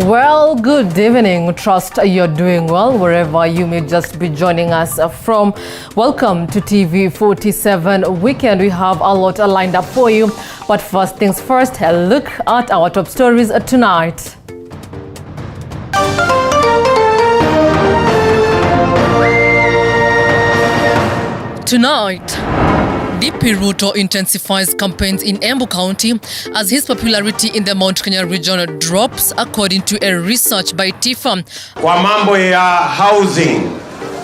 Well, good evening. Trust you're doing well wherever you may just be joining us from. Welcome to TV 47 Weekend. We have a lot lined up for you. But first things first, a look at our top stories tonight. Tonight, DP Ruto intensifies campaigns in Embu County as his popularity in the Mount Kenya region drops, according to a research by TIFA. Kwa mambo ya housing,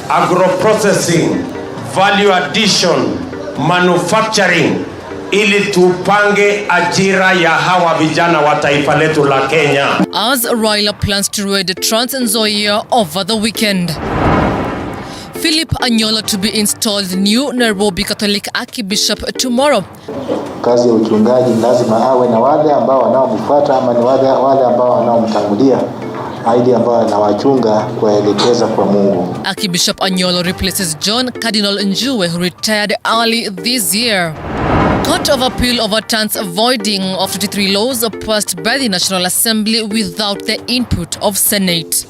agro-processing, value addition, manufacturing, ili tupange ajira ya hawa vijana wa taifa letu la Kenya. As Raila plans to raid Trans Nzoia over the weekend. Philip Anyola to be installed new Nairobi Catholic Archbishop tomorrow. Kazi ya uchungaji lazima awe na wale ambao wanaomfuata ama ni wale ambao wanaomtangulia, aidha ambao anawachunga kuelekeza kwa Mungu. Archbishop Anyola replaces John Cardinal Njue, who retired early this year. Court of Appeal overturns voiding of 23 laws passed by the National Assembly without the input of Senate.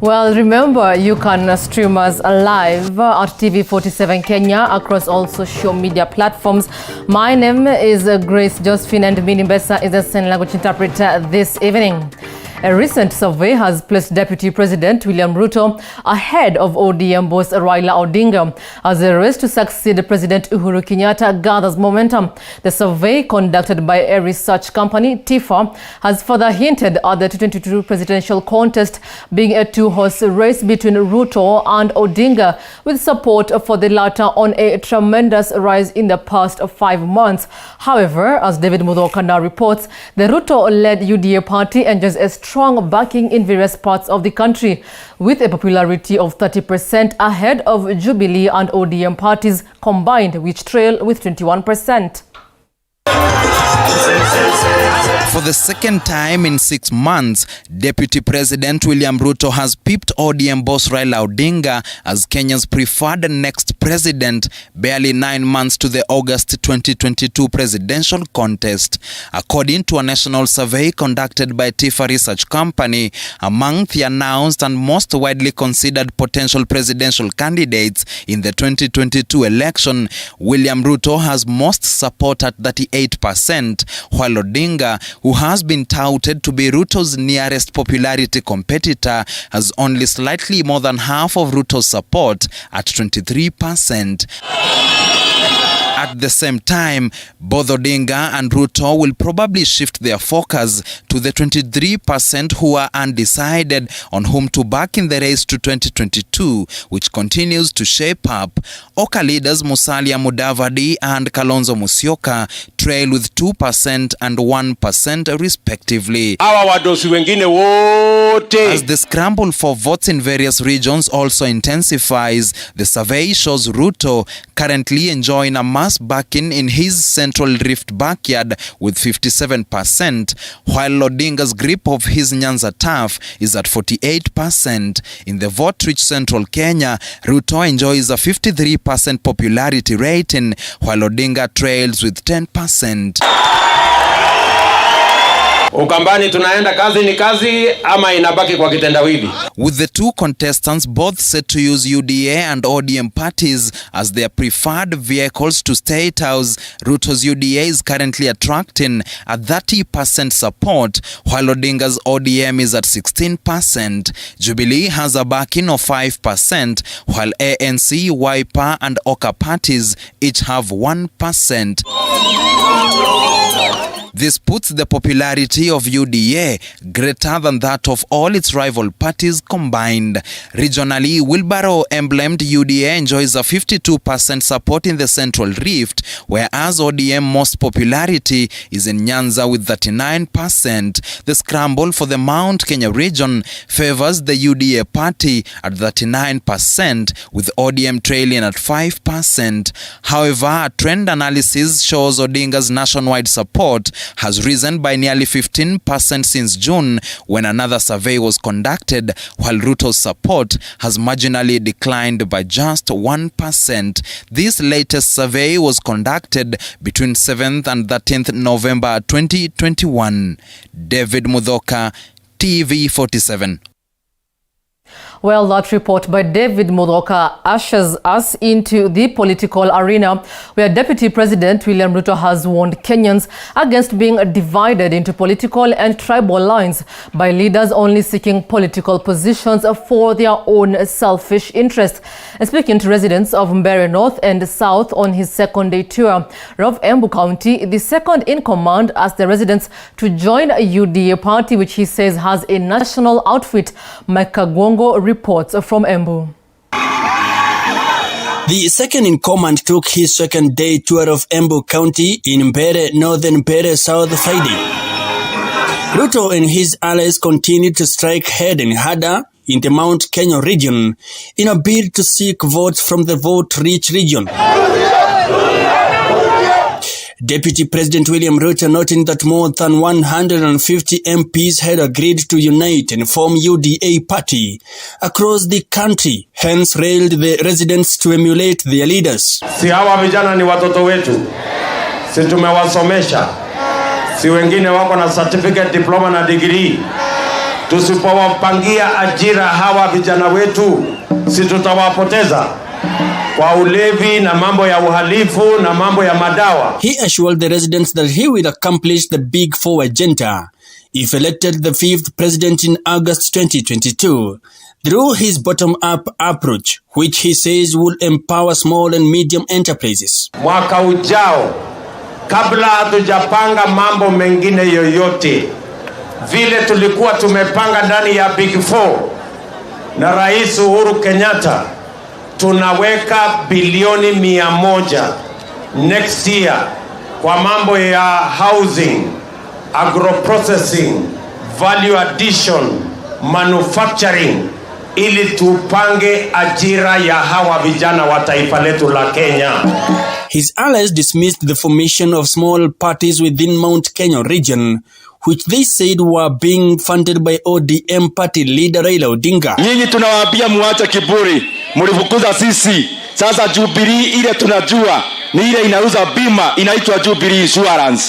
Well, remember, you can stream us live at TV 47 Kenya across all social media platforms. My name is Grace Josephine, and Mini Besa is the sign language interpreter this evening. A recent survey has placed Deputy President William Ruto ahead of ODM boss Raila Odinga as the race to succeed President Uhuru Kenyatta gathers momentum. The survey, conducted by a research company, TIFA, has further hinted at the 2022 presidential contest being a two-horse race between Ruto and Odinga, with support for the latter on a tremendous rise in the past 5 months. However, as David Mudokanda reports, the Ruto-led UDA party enjoys a strong backing in various parts of the country, with a popularity of 30% ahead of Jubilee and ODM parties combined, which trail with 21%. For the second time in 6 months, Deputy President William Ruto has pipped ODM boss Raila Odinga as Kenya's preferred next president, barely 9 months to the August 2022 presidential contest. According to a national survey conducted by TIFA Research Company, among the announced and most widely considered potential presidential candidates in the 2022 election, William Ruto has most support at 38%, while Odinga, who has been touted to be Ruto's nearest popularity competitor, has only slightly more than half of Ruto's support at 23%. At the same time, both Odinga and Ruto will probably shift their focus to the 23% who are undecided on whom to back in the race to 2022, which continues to shape up. Oka leaders Musalia Mudavadi and Kalonzo Musyoka trail with 2% and 1% respectively. As the scramble for votes in various regions also intensifies, the survey shows Ruto currently enjoying a mass backing in his Central Rift backyard with 57%, while Odinga's grip of his Nyanza turf is at 48%. In the vote-rich Central Kenya, Ruto enjoys a 53% popularity rating, while Odinga trails with 10%. Ukambani tunaenda kazi ni kazi ama inabaki kwa kitendawili. With the two contestants both set to use UDA and ODM parties as their preferred vehicles to State House, Ruto's UDA is currently attracting a 30% support, while Odinga's ODM is at 16%. Jubilee has a backing of 5%, while ANC, Wiper and Oka parties each have 1%. This puts the popularity of UDA greater than that of all its rival parties combined. Regionally, Wheelbarrow emblemed UDA enjoys a 52% support in the Central Rift, whereas ODM most popularity is in Nyanza with 39%. The scramble for the Mount Kenya region favors the UDA party at 39%, with ODM trailing at 5%. However, a trend analysis shows Odinga's nationwide support has risen by nearly 15% since June, when another survey was conducted, while Ruto's support has marginally declined by just 1%. This latest survey was conducted between 7th and 13th November 2021. David Mudhoka, TV47. Well, that report by David Mudhoka ushers us into the political arena, where Deputy President William Ruto has warned Kenyans against being divided into political and tribal lines by leaders only seeking political positions for their own selfish interests. And speaking to residents of Mbeere North and South on his second-day tour of Embu County, the second in command asked the residents to join a UDA party, which he says has a national outfit. Mike Kagwongo reports from Embu. The second in command took his second-day tour of Embu County in Mbeere North and Mbeere South Friday. Ruto and his allies continued to strike head and harder in the Mount Kenya region in a bid to seek votes from the vote-rich region. Deputy President William Ruto noting that more than 150 MPs had agreed to unite and form UDA party across the country, hence railed the residents to emulate their leaders. Si hawa vijana ni watoto wetu, si tumewasomesha, si wengine wako na certificate, diploma na degree. Tusipowapangia ajira hawa vijana wetu, si tutawapoteza kwa ulevi na mambo ya uhalifu na mambo ya madawa. He assured the residents that he will accomplish the Big Four agenda if elected the 5th president in August 2022 through his bottom-up approach, which he says will empower small and medium enterprises. Mwaka ujao, kabla hatujapanga mambo mengine yoyote, vile tulikuwa tumepanga ndani ya Big Four na Rais Uhuru Kenyatta, tunaweka bilioni 100 next year kwa mambo ya housing, agroprocessing, value addition, manufacturing, ili tupange ajira ya hawa vijana wa taifa letu la Kenya. His allies dismissed the formation of small parties within Mount Kenya region, which they said were being funded by ODM party leader Raila Odinga. Nyinyi tunawaambia muache kiburi, mlifukuza sisi. Sasa Jubilee ile tunajua ni ile inauza bima, inaitwa Jubilee Insurance.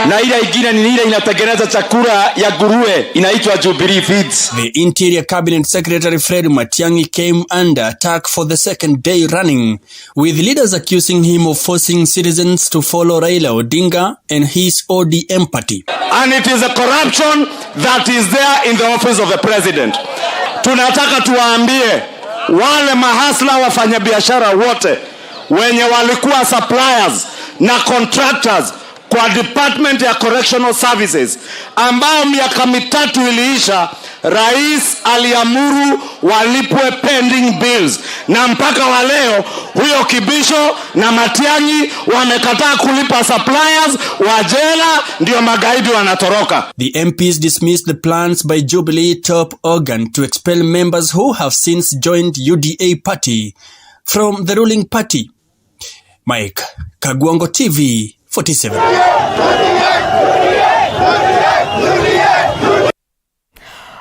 Na ile ingine ni ile inatengeneza chakula ya nguruwe, inaitwa Jubilee Feeds. The Interior Cabinet Secretary Fred Matiang'i came under attack for the second day running, with leaders accusing him of forcing citizens to follow Raila Odinga and his ODM party. And it is a corruption that is there in the office of the president. Tunataka tuwaambie wale mahasla wafanyabiashara wote wenye walikuwa suppliers na contractors kwa Department ya Correctional Services ambao miaka mitatu iliisha, rais aliamuru walipwe pending bills, na mpaka wa leo huyo Kibisho na Matiang'i wamekataa kulipa suppliers, wajela ndio magaidi wanatoroka. The MPs dismissed the plans by Jubilee top organ to expel members who have since joined UDA party from the ruling party. Mike Kagwongo, TV 47.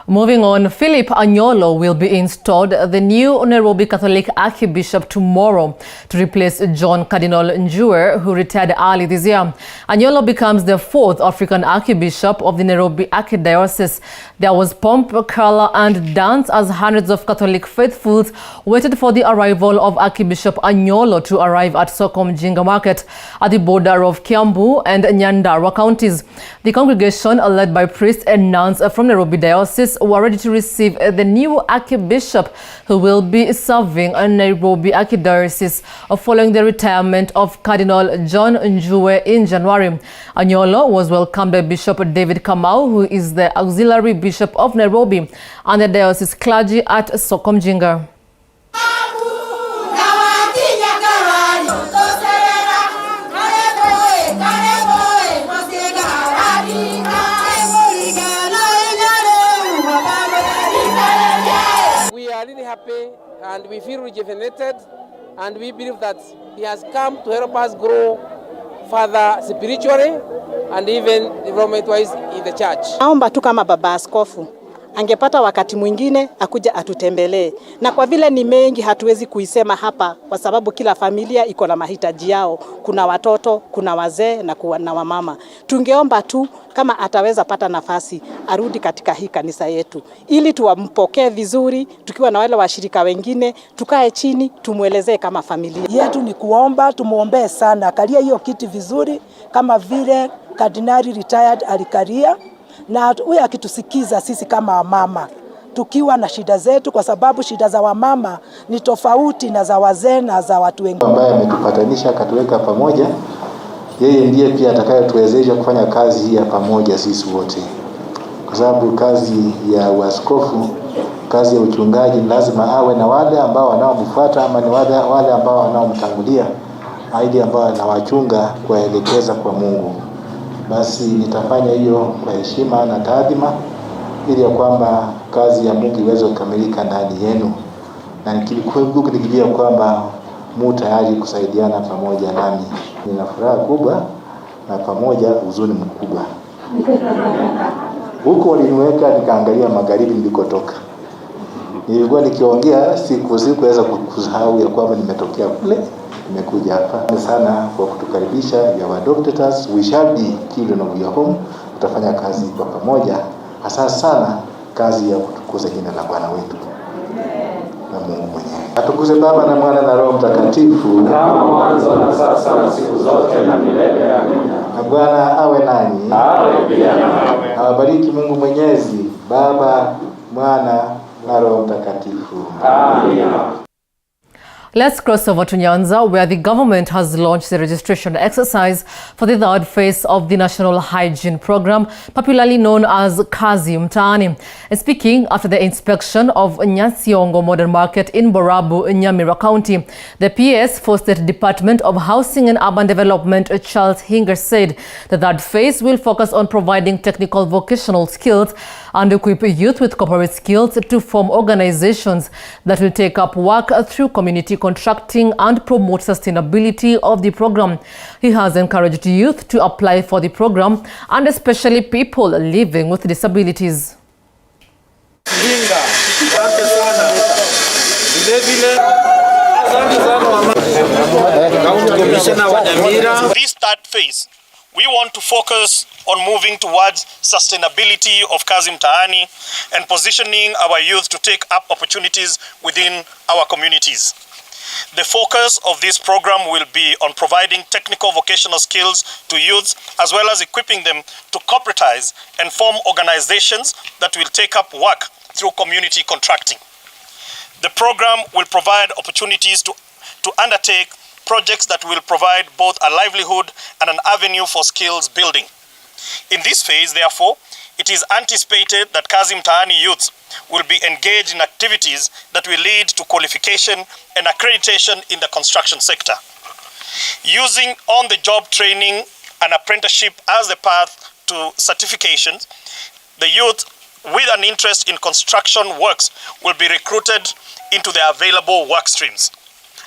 Moving on, Philip Anyolo will be installed the new Nairobi Catholic Archbishop tomorrow to replace John Cardinal Njue, who retired early this year. Anyolo becomes the 4th African Archbishop of the Nairobi Archdiocese. There was pomp, color and dance as hundreds of Catholic faithfuls waited for the arrival of Archbishop Anyolo to arrive at Sokomjinga Market at the border of Kiambu and Nyandarua counties. The congregation, led by priests and nuns from Nairobi Diocese, were ready to receive the new Archbishop, who will be serving a Nairobi Archdiocese following the retirement of Cardinal John Njue in January. Anyolo was welcomed by Bishop David Kamau, who is the auxiliary bishop of Nairobi, and the diocese clergy at Sokomjinga. Happy and we feel rejuvenated, and we believe that he has come to help us grow further spiritually and even development-wise in the church. Naomba tu kama baba askofu angepata wakati mwingine akuja atutembelee. Na kwa vile ni mengi hatuwezi kuisema hapa kwa sababu kila familia iko na mahitaji yao. Kuna watoto, kuna wazee na wamama. Tungeomba tu kama ataweza pata nafasi arudi katika hii kanisa yetu ili tuwampokee vizuri, tukiwa na wale washirika wengine, tukae chini tumuelezee kama familia. Yetu ni kuomba, tumuombee sana akalia hiyo kiti vizuri kama vile Kardinali retired alikalia, na huyu akitusikiza sisi kama wamama tukiwa na shida zetu, kwa sababu shida za wamama ni tofauti na za wazee na za watu wengine. Ambaye ametupatanisha akatuweka pamoja, yeye ndiye pia atakayetuwezesha kufanya kazi hii ya pamoja sisi wote, kwa sababu kazi ya uaskofu, kazi ya uchungaji, lazima awe na wale ambao wanaomfuata ama ni wale ambao wanaomtangulia, aidi ambao anawachunga kuelekeza kwa Mungu. Basi nitafanya hiyo kwa heshima na taadhima ili ya kwamba kazi ya Mungu iweze kukamilika ndani yenu, na nikijua kwamba mu tayari kusaidiana pamoja nami. Nina furaha kubwa na pamoja huzuni mkubwa. Huko waliniweka nikaangalia magharibi nilikotoka. Nilikuwa nikiongea sikuweza kusahau ya kwamba nimetokea kule, nimekuja hapa. Sana kwa kutukaribisha, you are doctors, we shall be children of your home. Tutafanya kazi kwa pamoja, hasa sana kazi ya kutukuza jina la Bwana wetu na Mungu mwenyewe. Atukuze Baba na Mwana na Roho Mtakatifu, kama mwanzo na sasa na siku zote na milele. Amina. Na Bwana awe nanyi. Awe pia nawe. Awabariki Mungu Mwenyezi, Baba, Mwana na Roho Mtakatifu. Amina. Let's cross over to Nyanza, where the government has launched the registration exercise for the third phase of the National Hygiene Program, popularly known as Kazi Mtaani. And speaking after the inspection of Nyasiongo Modern Market in Borabu, Nyamira County, the PS for State Department of Housing and Urban Development, Charles Hinger, said the third phase will focus on providing technical vocational skills and equip youth with corporate skills to form organizations that will take up work through community contracting and promote sustainability of the program. He has encouraged youth to apply for the program, and especially people living with disabilities. This third phase, we want to focus on moving towards sustainability of Kazi Mtaani and positioning our youth to take up opportunities within our communities. The focus of this program will be on providing technical vocational skills to youths, as well as equipping them to corporatize and form organizations that will take up work through community contracting. The program will provide opportunities to undertake projects that will provide both a livelihood and an avenue for skills building. In this phase, therefore, it is anticipated that Kazi Mtaani youths will be engaged in activities that will lead to qualification and accreditation in the construction sector. Using on-the-job training and apprenticeship as the path to certifications, the youth with an interest in construction works will be recruited into the available work streams.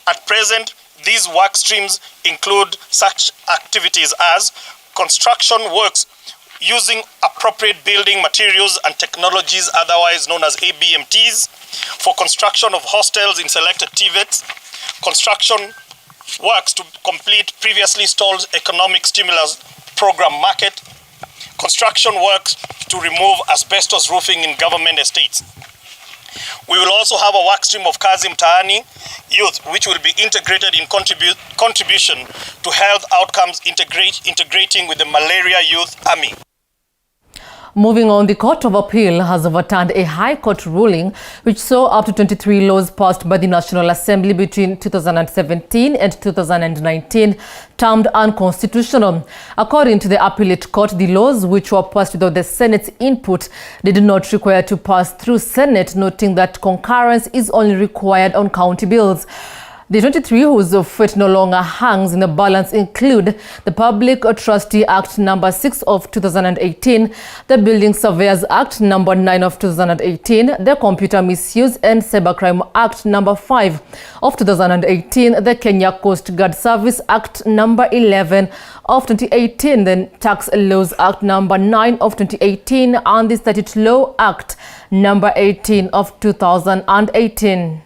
At present, these work streams include such activities as construction works using appropriate building materials and technologies, otherwise known as ABMTs, for construction of hostels in selected TVETs, construction works to complete previously stalled economic stimulus program market, construction works to remove asbestos roofing in government estates. We will also have a work stream of Kazi Mtaani youth, which will be integrated in contribution to health outcomes, integrating with the Malaria Youth Army. Moving on, the Court of Appeal has overturned a High Court ruling which saw up to 23 laws passed by the National Assembly between 2017 and 2019 termed unconstitutional. According to the Appellate Court, the laws which were passed without the Senate's input did not require to pass through Senate, noting that concurrence is only required on county bills. The 23 whose fate no longer hangs in the balance include the Public Trustee Act No. 6 of 2018, the Building Surveyors Act No. 9 of 2018, the Computer Misuse and Cybercrime Act No. 5 of 2018, the Kenya Coast Guard Service Act No. 11 of 2018, the Tax Laws Act No. 9 of 2018, and the Statute Law Act No. 18 of 2018.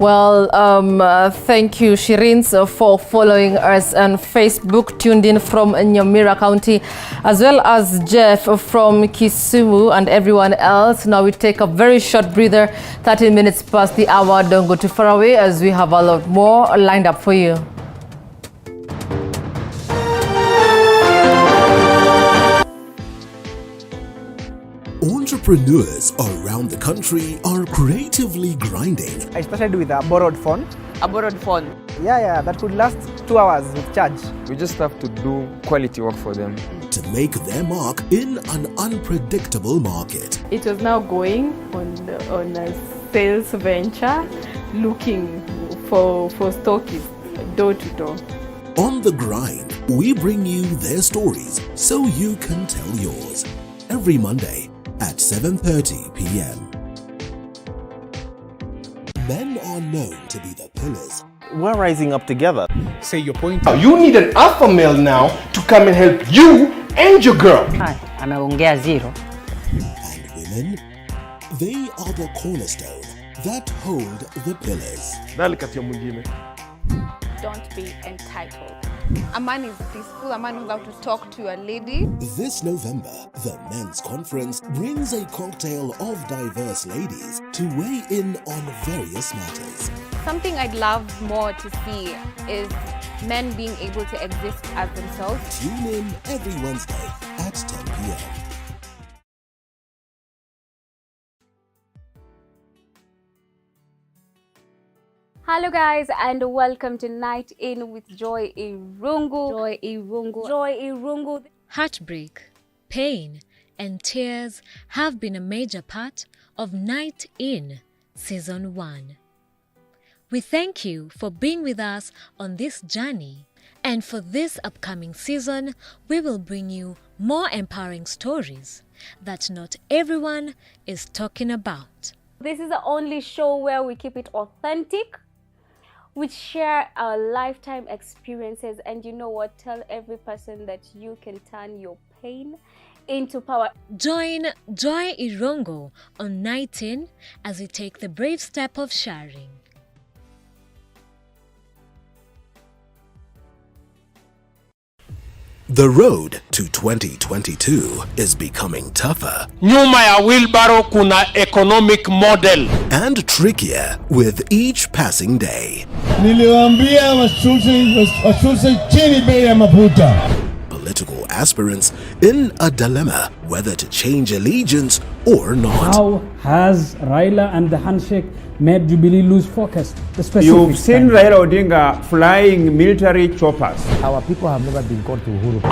Well, thank you, Shireen, for following us on Facebook, tuned in from Nyamira County, as well as Jeff from Kisumu and everyone else. Now we take a very short breather, 30 minutes past the hour. Don't go too far away as we have a lot more lined up for you. Entrepreneurs around the country are creatively grinding. I started with a borrowed phone. A borrowed phone? Yeah, that could last 2 hours with charge. We just have to do quality work for them. To make their mark in an unpredictable market. It was now going on a sales venture, looking for stockists, door to door. On the grind, we bring you their stories so you can tell yours. Every Monday at 7:30 p.m. Men are known to be the pillars. We're rising up together. Say your point. You need an alpha male now to come and help you and your girl. Anaongea zero. And women, they are the cornerstone that hold the pillars. Don't be entitled. A man is peaceful, a man knows how to talk to a lady. This November, the Men's Conference brings a cocktail of diverse ladies to weigh in on various matters. Something I'd love more to see is men being able to exist as themselves. Tune in every Wednesday at 10 p.m. Hello guys, and welcome to Night In with Joy Irungu. Joy Irungu. Heartbreak, pain, and tears have been a major part of Night In Season 1. We thank you for being with us on this journey, and for this upcoming season, we will bring you more empowering stories that not everyone is talking about. This is the only show where we keep it authentic. We share our lifetime experiences, and you know what? Tell every person that you can turn your pain into power. Join Joy Irungu on Night In as we take the brave step of sharing. The road to 2022 is becoming tougher. Nyuma ya wheelbarrow kuna economic model. And trickier with each passing day. Niliwaambia wasuse chini bei ya mafuta. Political aspirants in a dilemma whether to change allegiance or not. How has Raila and the handshake made Jubilee lose focus? You've seen Raila Odinga flying military choppers. Our people have never been called to Uhuru.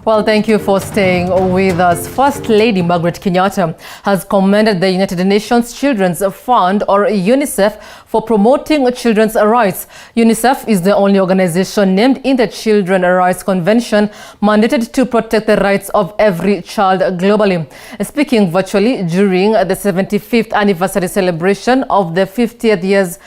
Well, thank you for staying with us. First Lady Margaret Kenyatta has commended the United Nations Children's Fund, or UNICEF, for promoting children's rights. UNICEF is the only organization named in the Children's Rights Convention mandated to protect the rights of every child globally. Speaking virtually during the 75th anniversary celebration of the 50 years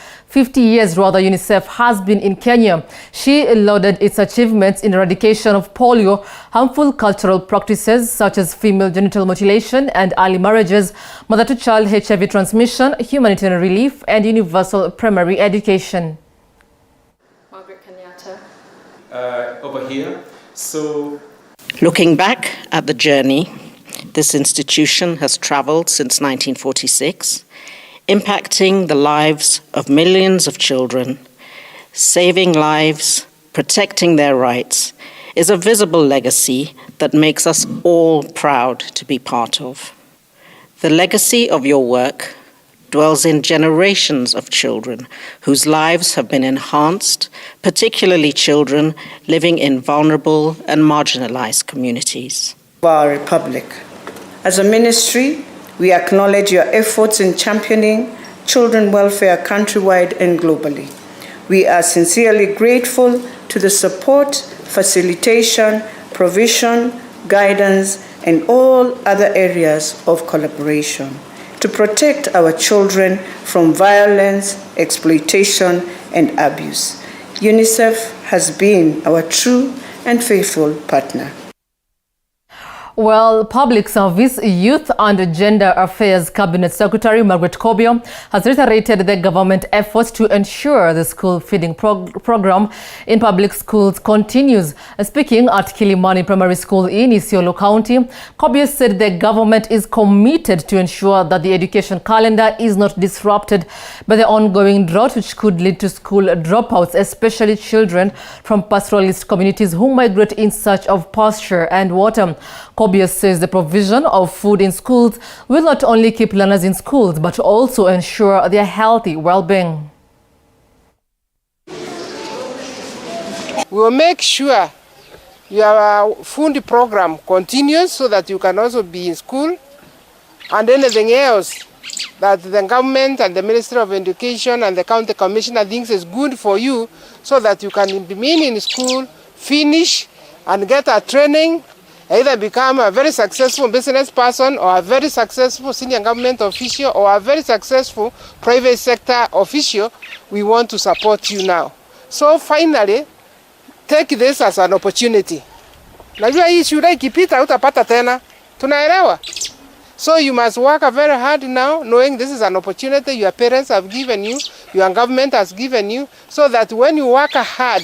UNICEF has been in Kenya. She lauded its achievements in eradication of polio, harmful cultural practices such as female genital mutilation and early marriages, mother-to-child HIV transmission, humanitarian relief, and universal primary education. Margaret Kenyatta. Over here, So, looking back at the journey, this institution has traveled since 1946, impacting the lives of millions of children. Saving lives, protecting their rights, is a visible legacy that makes us all proud to be part of. The legacy of your work dwells in generations of children whose lives have been enhanced, particularly children living in vulnerable and marginalized communities. Our Republic. As a ministry, we acknowledge your efforts in championing children welfare countrywide and globally. We are sincerely grateful to the support, facilitation, provision, guidance, and all other areas of collaboration to protect our children from violence, exploitation, and abuse. UNICEF has been our true and faithful partner. Well, Public Service, Youth and Gender Affairs Cabinet Secretary Margaret Kobio has reiterated the government efforts to ensure the school feeding program in public schools continues. Speaking at Kilimani Primary School in Isiolo County, Kobio said the government is committed to ensure that the education calendar is not disrupted by the ongoing drought, which could lead to school dropouts, especially children from pastoralist communities who migrate in search of pasture and water. Kobio says the provision of food in schools will not only keep learners in schools, but also ensure their healthy well-being. We will make sure your food program continues so that you can also be in school, and anything else that the government and the Ministry of Education and the County Commissioner thinks is good for you, so that you can remain in school, finish and get a training, either become a very successful business person or a very successful senior government official or a very successful private sector official. We want to support you now. So finally, take this as an opportunity. Najua hii shule ikipita utapata tena. Tunaelewa? So you must work very hard now, knowing this is an opportunity your parents have given you, your government has given you, so that when you work hard,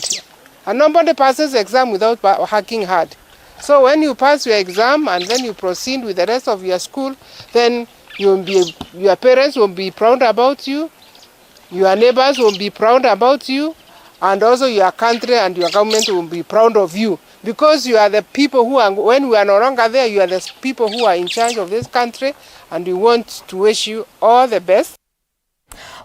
and nobody passes exam without working hard. So when you pass your exam and then you proceed with the rest of your school, then your parents will be proud about you, your neighbors will be proud about you, and also your country and your government will be proud of you. Because you are the people who are, when we are no longer there, you are the people who are in charge of this country, and we want to wish you all the best.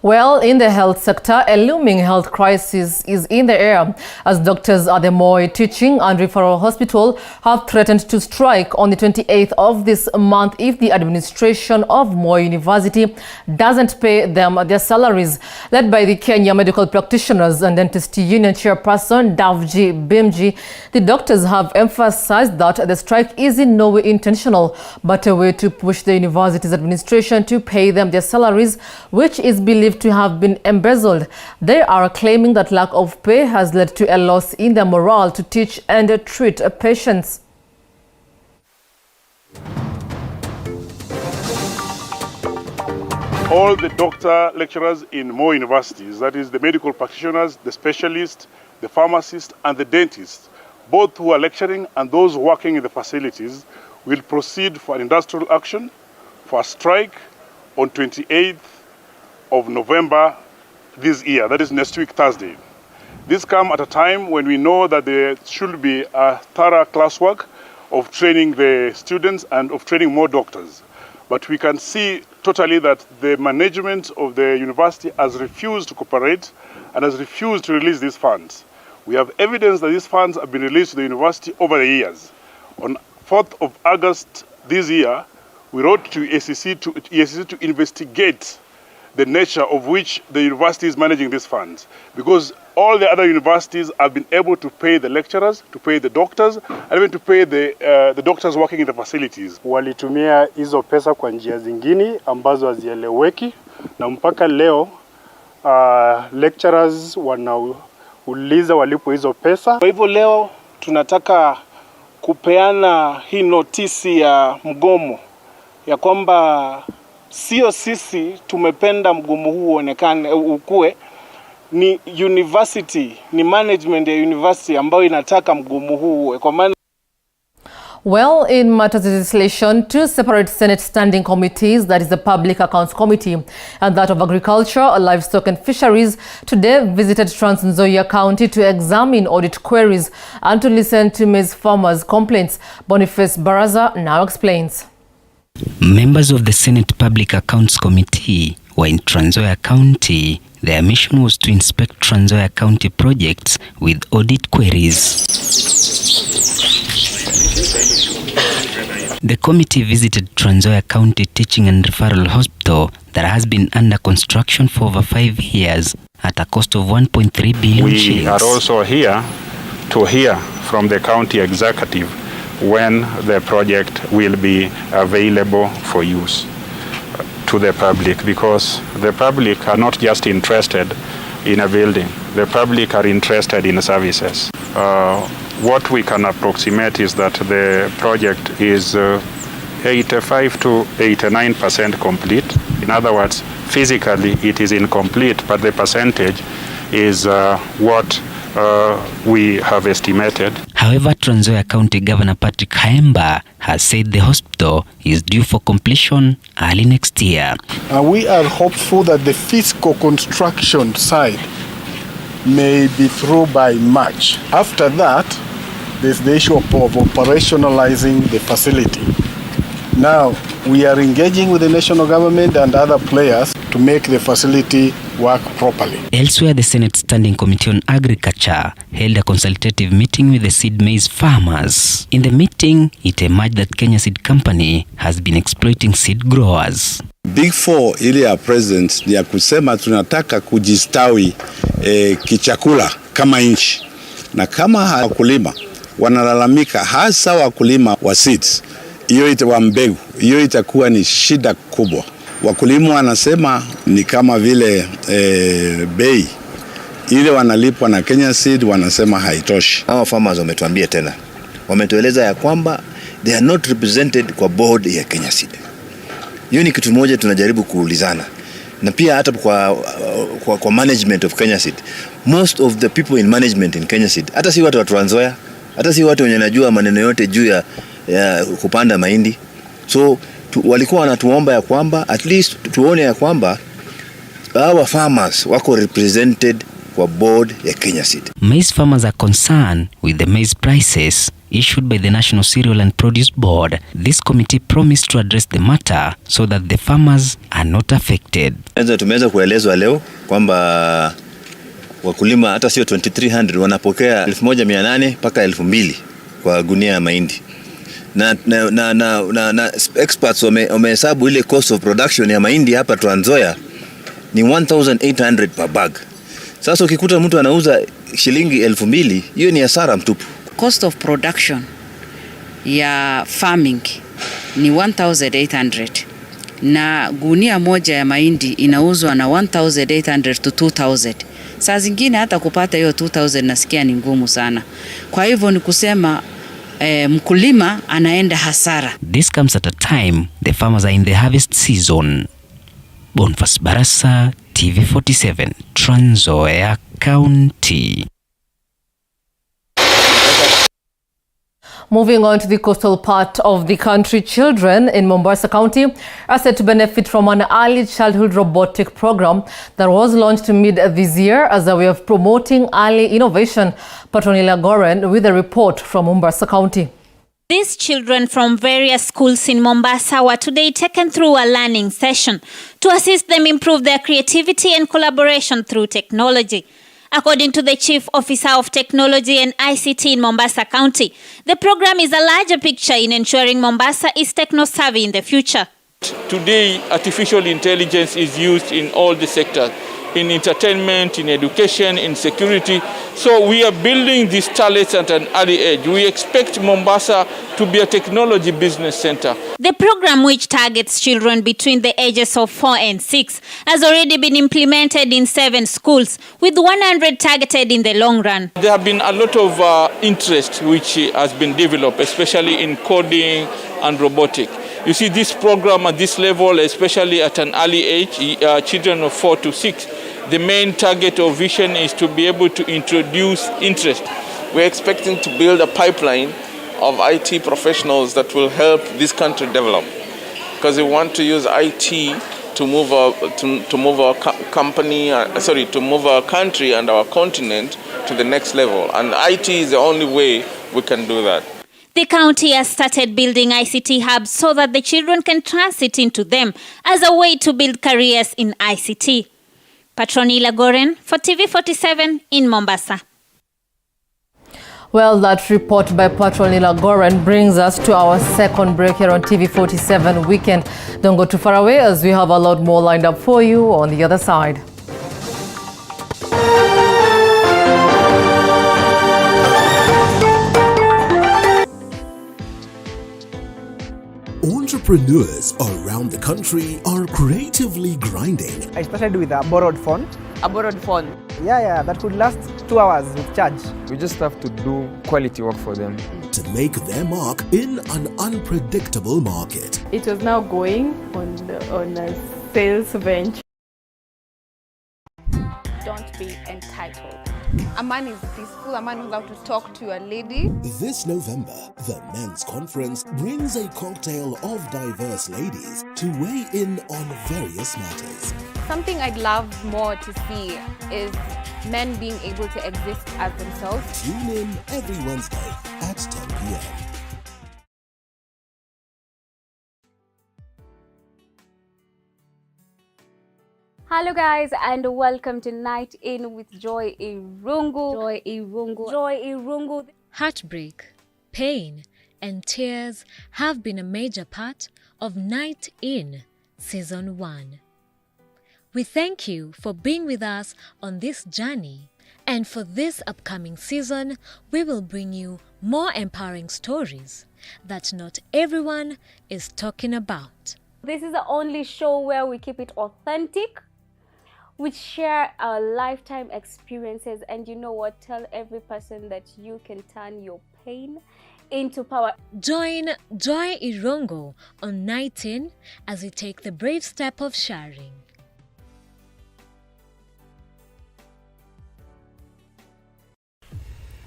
Well, in the health sector, a looming health crisis is in the air as doctors at the Moi Teaching and Referral Hospital have threatened to strike on the 28th of this month if the administration of Moi University doesn't pay them their salaries. Led by the Kenya Medical Practitioners and Dentist Union Chairperson Gotv BMG, the doctors have emphasized that the strike is in no way intentional, but a way to push the university's administration to pay them their salaries, which is believed to have been embezzled. They are claiming that lack of pay has led to a loss in their morale to teach and treat patients. All the doctor lecturers in more universities, that is the medical practitioners, the specialists, the pharmacists and the dentists, both who are lecturing and those working in the facilities, will proceed for an industrial action, for a strike on 28th of November this year, that is next week, Thursday. This comes at a time when we know that there should be a thorough classwork of training the students and of training more doctors. But we can see totally that the management of the university has refused to cooperate and has refused to release these funds. We have evidence that these funds have been released to the university over the years. On 4th of August this year, we wrote to EACC to investigate the nature of which the university is managing these funds, because all the other universities have been able to pay the lecturers, to pay the doctors, and even to pay the doctors working in the facilities. Walitumia hizo pesa kwa njia zingine ambazo hazieleweki, na mpaka leo lecturers wanauliza walipo hizo pesa. Kwa hivyo leo tunataka kupeana hii notisi ya mgomo ya kwamba sio sisi tumependa mgomo huu uonekane ukue, ni university, ni management ya university ambayo inataka mgomo huu uwe. Kwa maana well, in matters of legislation, two separate Senate standing committees, that is the Public Accounts Committee and that of Agriculture, Livestock and Fisheries, today visited Trans Nzoia County to examine audit queries and to listen to maize farmers' complaints. Boniface Baraza now explains. Members of the Senate Public Accounts Committee were in Trans Nzoia County. Their mission was to inspect Trans Nzoia County projects with audit queries. The committee visited Trans Nzoia County Teaching and Referral Hospital that has been under construction for over 5 years at a cost of 1.3 billion shillings. We are also here to hear from the county executive when the project will be available for use to the public, because the public are not just interested in a building. The public are interested in services. What we can approximate is that the project is 85 to 89% complete. In other words, physically it is incomplete, but the percentage is what we have estimated. However, Trans Nzoia County Governor Patrick Haemba has said the hospital is due for completion early next year. We are hopeful that the physical construction side may be through by March. After that, there's the issue of operationalizing the facility. Now, we are engaging with the national government and other players to make the facility work properly. Elsewhere, the Senate Standing Committee on Agriculture held a consultative meeting with the seed maize farmers. In the meeting, it emerged that Kenya Seed Company has been exploiting seed growers. Big Four ile ya president ni ya kusema tunataka kujistawi kichakula kama nchi, na kama wakulima wanalalamika, hasa wakulima wa seeds, hiyo itakuwa mbegu, hiyo itakuwa ni shida kubwa. Wakulima wanasema ni kama vile bei ile wanalipwa na Kenya Seed wanasema haitoshi. Hawa farmers wametuambia tena, wametueleza ya kwamba they are not represented kwa board ya Kenya Seed. Hiyo ni kitu moja tunajaribu kuulizana. Na pia hata kwa management of Kenya Seed, most of the people in management in Kenya Seed, hata si watu wa Trans Nzoia, hata si watu wenye najua maneno yote juu ya kupanda mahindi. So walikuwa wanatuomba ya kwamba at least tuone ya kwamba our farmers wako represented kwa board ya Kenya Seed. Maize farmers are concerned with the maize prices issued by the National Cereal and Produce Board. This committee promised to address the matter so that the farmers are not affected. Tumeweza kuelezwa leo kwamba wakulima hata sio 2300 wanapokea 1800 mpaka 2000 kwa gunia ya mahindi. Na experts wamehesabu ile cost of production ya mahindi hapa Trans Nzoia ni 1800 per bag. Sasa ukikuta mtu anauza shilingi 2000, hiyo ni hasara mtupu. Cost of production ya farming ni 1800 na gunia moja ya mahindi inauzwa na 1800 to 2000. Saa zingine hata kupata hiyo 2000 nasikia ni ngumu sana. Kwa hivyo ni kusema mkulima anaenda hasara. This comes at a time the farmers are in the harvest season. Boniface Baraza, TV47, Trans Nzoia County. Moving on to the coastal part of the country, children in Mombasa County are set to benefit from an early childhood robotic program that was launched mid this year as a way of promoting early innovation. Patronila Goren with a report from Mombasa County. These children from various schools in Mombasa were today taken through a learning session to assist them improve their creativity and collaboration through technology. According to the Chief Officer of Technology and ICT in Mombasa County, the program is a larger picture in ensuring Mombasa is techno-savvy in the future. Today, artificial intelligence is used in all the sectors, in entertainment, in education, in security. So we are building these talents at an early age. We expect Mombasa to be a technology business center. The program, which targets children between the ages of 4 and 6, has already been implemented in 7 schools, with 100 targeted in the long run. There have been a lot of interest which has been developed, especially in coding and robotics. You see, this program at this level, especially at an early age, children of 4 to 6, the main target or vision is to be able to introduce interest. We're expecting to build a pipeline of IT professionals that will help this country develop, because we want to use IT to move our country and our continent to the next level, and IT is the only way we can do that. The county has started building ICT hubs so that the children can transit into them as a way to build careers in ICT. Patronila Goren for TV47 in Mombasa. Well, that report by Patronila Goren brings us to our second break here on TV47 Weekend. Don't go too far away as we have a lot more lined up for you on the other side. Entrepreneurs around the country are creatively grinding. I started with a borrowed phone. A borrowed phone? Yeah, that could last 2 hours with charge. We just have to do quality work for them. To make their mark in an unpredictable market. It was now going on a sales venture. Don't be entitled. A man is peaceful, a man knows how to talk to a lady. This November, the Men's Conference brings a cocktail of diverse ladies to weigh in on various matters. Something I'd love more to see is men being able to exist as themselves. Tune in every Wednesday at 10 p.m. Hello guys, and welcome to Night In with Joy Irungu. Joy Irungu. Joy Irungu. Heartbreak, pain, and tears have been a major part of Night In Season 1. We thank you for being with us on this journey, and for this upcoming season, we will bring you more empowering stories that not everyone is talking about. This is the only show where we keep it authentic. We share our lifetime experiences, and you know what? Tell every person that you can turn your pain into power. Join Joy Irungu on Night In as we take the brave step of sharing.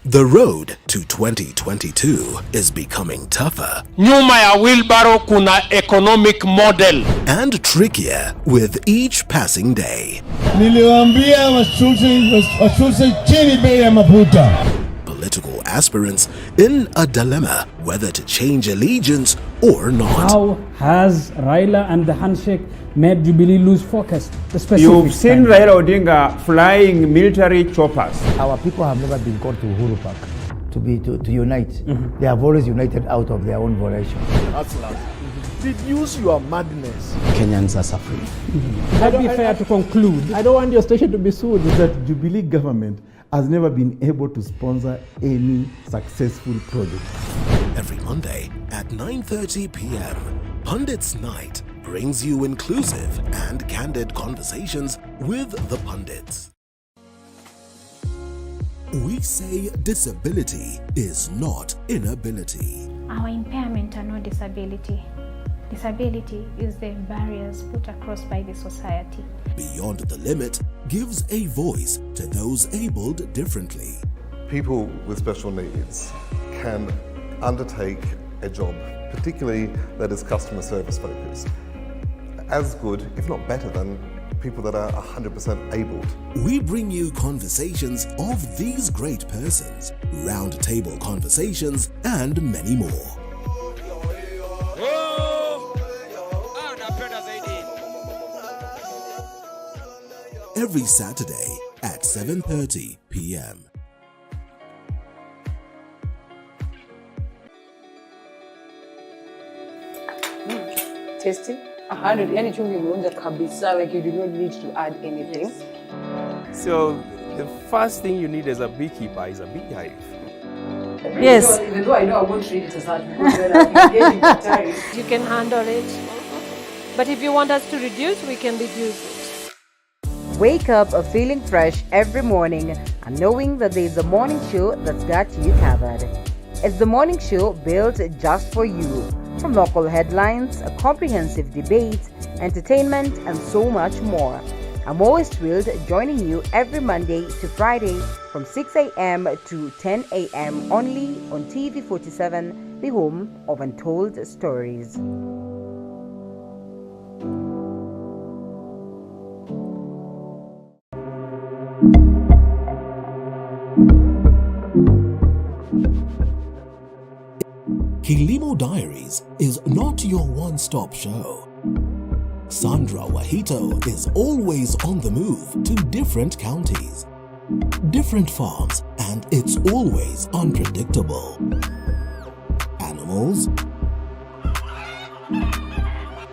The road to 2022 is becoming tougher. Nyuma ya wheelbarrow kuna economic model. And trickier with each passing day. Niliwaambia washushe chini bei ya mafuta. Political aspirants in a dilemma whether to change allegiance or not. How has Raila and the handshake made Jubilee lose focus? You've seen Raila Odinga flying military choppers. Our people have never been called to Uhuru Park to unite. They have always united out of their own volition. Reduce your madness. Kenyans are suffering. Would it be fair to conclude? I don't want your station to be sued. That Jubilee government has never been able to sponsor any successful project. Every Monday at 9:30 p.m., Pundits Night brings you inclusive and candid conversations with the pundits. We say disability is not inability. Our impairment are not disability. Disability is the barriers put across by the society. Beyond the Limit gives a voice to those abled differently. People with special needs can undertake a job, particularly that is customer service focused, as good, if not better than people that are 100% abled. We bring you conversations of these great persons, round-table conversations, and many more. Every Saturday at 7:30 p.m. Tasty. 100 anything you want kabisa, like you do not need to add anything. Yes. So the first thing you need as a beekeeper is a beehive. Yes. Even though I know I won't treat it as that because then I'll be getting the time. You can handle it. But if you want us to reduce, we can reduce it. Wake up feeling fresh every morning and knowing that there is a morning show that's got you covered. It's the morning show built just for you. from local headlines, a comprehensive debate, entertainment, and so much more. I'm always thrilled joining you every Monday to Friday from 6 a.m. to 10 a.m. only on TV 47, the home of untold stories. Kilimo Diaries is not your one-stop show. Sandra Wahito is always on the move to different counties, different farms, and it's always unpredictable. Animals,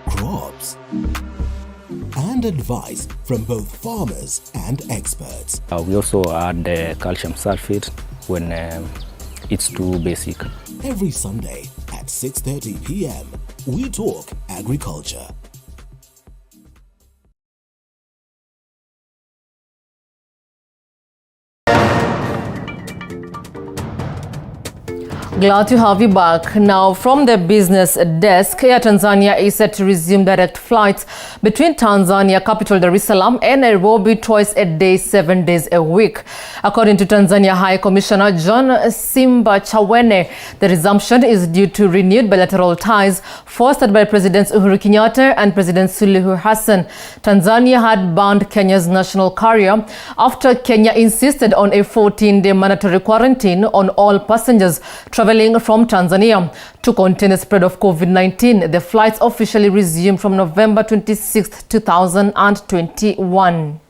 crops, and advice from both farmers and experts. We also add calcium sulfate when it's too basic. Every Sunday at 6:30 p.m., we talk agriculture. Glad to have you back. Now, from the business desk, Air Tanzania is set to resume direct flights between Tanzania capital Dar es Salaam and Nairobi twice a day, 7 days a week. According to Tanzania High Commissioner John Simba Chawene, the resumption is due to renewed bilateral ties fostered by Presidents Uhuru Kenyatta and President Suluhu Hassan. Tanzania had banned Kenya's national carrier after Kenya insisted on a 14-day mandatory quarantine on all passengers traveling from Tanzania to contain the spread of COVID-19. The flights officially resumed from November 26, 2021.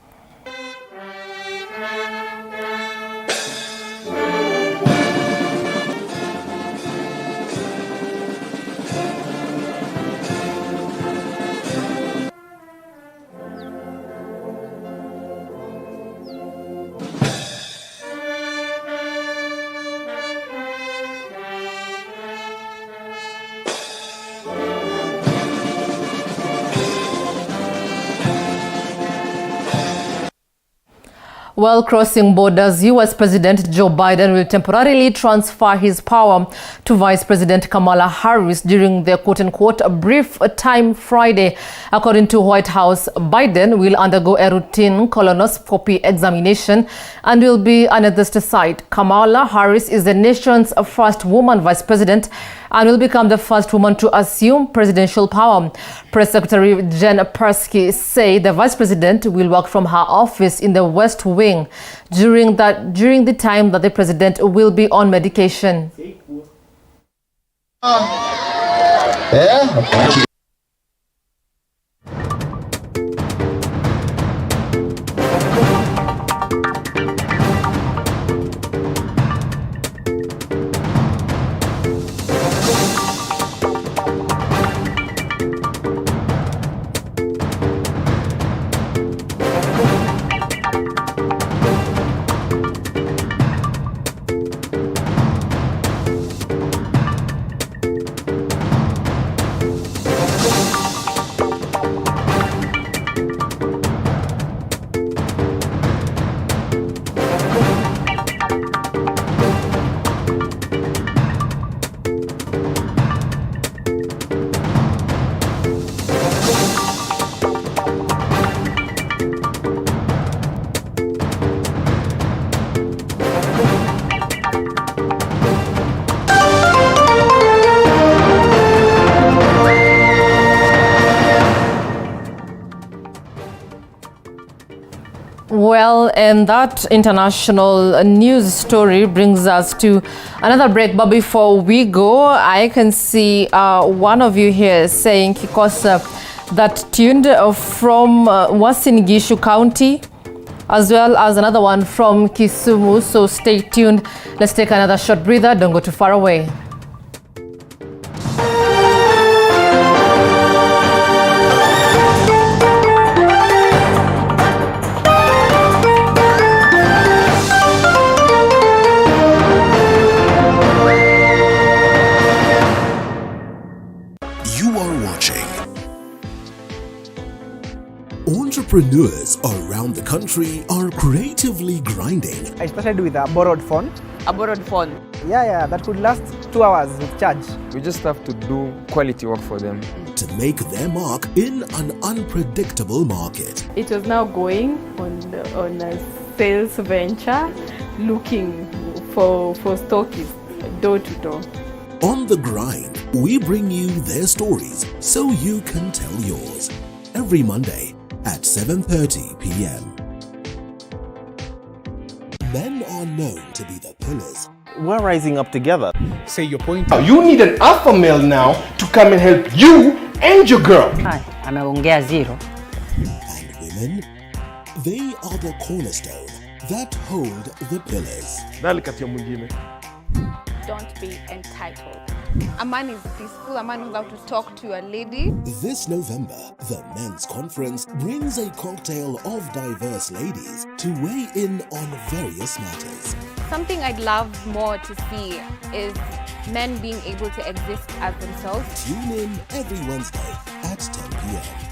While crossing borders, U.S. President Joe Biden will temporarily transfer his power to Vice President Kamala Harris during their quote-unquote brief time Friday. According to White House, Biden will undergo a routine colonoscopy examination and will be anaesthetized. Kamala Harris is the nation's first woman vice president and will become the first woman to assume presidential power. Press Secretary Jen Psaki said the vice president will work from her office in the West Wing during the time that the president will be on medication. Well, and that international news story brings us to another break. But before we go, I can see one of you here saying Kikosa that tuned from Uasin Gishu County, as well as another one from Kisumu. So stay tuned. Let's take another short breather. Don't go too far away. Entrepreneurs around the country are creatively grinding. I started with a borrowed phone. A borrowed phone? Yeah, that could last 2 hours with charge. We just have to do quality work for them. To make their mark in an unpredictable market. It was now going on a sales venture, looking for stockists door to door. On the grind, we bring you their stories so you can tell yours. Every Monday at 7:30 p.m. Men are known to be the pillars. We're rising up together. Say your point. You need an alpha male now to come and help you and your girl. Ameongea zero. And women, they are the cornerstone that hold the pillars. Don't be entitled. A man is peaceful, a man knows how to talk to a lady. This November, the Men's Conference brings a cocktail of diverse ladies to weigh in on various matters. Something I'd love more to see is men being able to exist as themselves. Tune in every Wednesday at 10 p.m.